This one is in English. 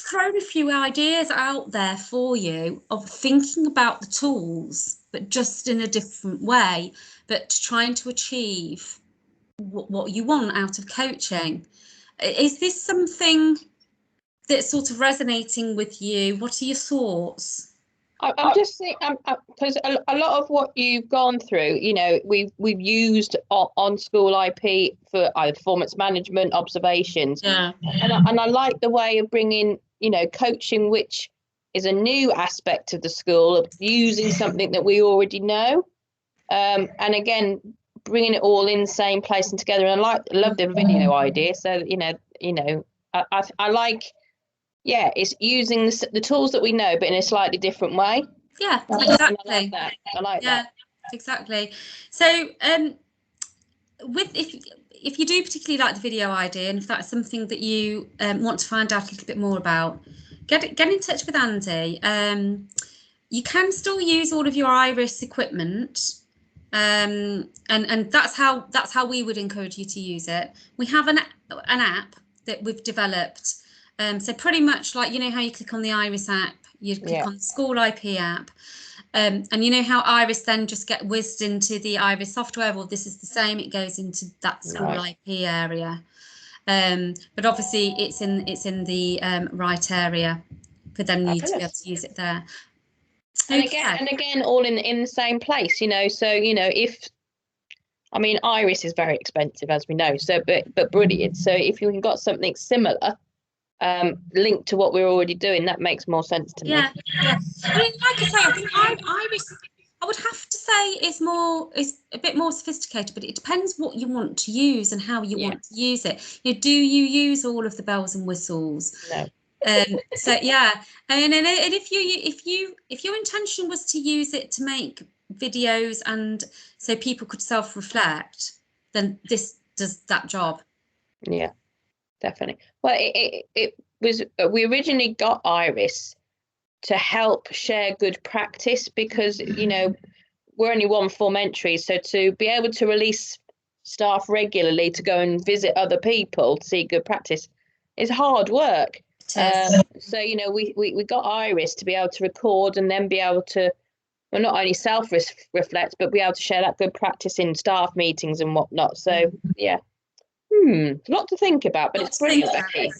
thrown a few ideas out there for you of thinking about the tools, but just in a different way, but trying to achieve what you want out of coaching. Is this something that's sort of resonating with you? What are your thoughts? I'm just thinking, because a lot of what you've gone through, you know, we've used on SchooliP for either performance management, observations, Yeah. And I like the way of bringing, you know, coaching, which is a new aspect of the school, of using something that we already know, and again bringing it all in the same place and together. And I love the video idea. So I like. Yeah, it's using the tools that we know, but in a slightly different way. Yeah, exactly. And I like that. I like that. Exactly. So, if you do particularly like the video idea, and if that's something that you want to find out a little bit more about, get in touch with Andy. You can still use all of your Iris equipment, and that's how we would encourage you to use it. We have an app that we've developed. So pretty much like, you know how you click on the Iris app, you click on the SchooliP app, and you know how Iris then just get whizzed into the Iris software. Well, this is the same. It goes into that SchooliP area, but obviously it's in the right area for them to be able to use it there. And again, all in the same place. You know, so you know Iris is very expensive, as we know. So, but brilliant. So if you got something similar, linked to what we're already doing, that makes more sense to me. Yeah. I mean, like I say, I think Iris, I would have to say, is a bit more sophisticated, but it depends what you want to use and how you want to use it. You know, do you use all of the bells and whistles? No. So yeah, and if your intention was to use it to make videos and so people could self-reflect, then this does that job. Yeah. Definitely. Well, it was, we originally got Iris to help share good practice because, you know, we're only one form entry. So to be able to release staff regularly to go and visit other people to see good practice is hard work. So, you know, we got Iris to be able to record and then be able to, well, not only self-reflect, but be able to share that good practice in staff meetings and whatnot. So, yeah. A lot to think about, but it's brilliant, Becky.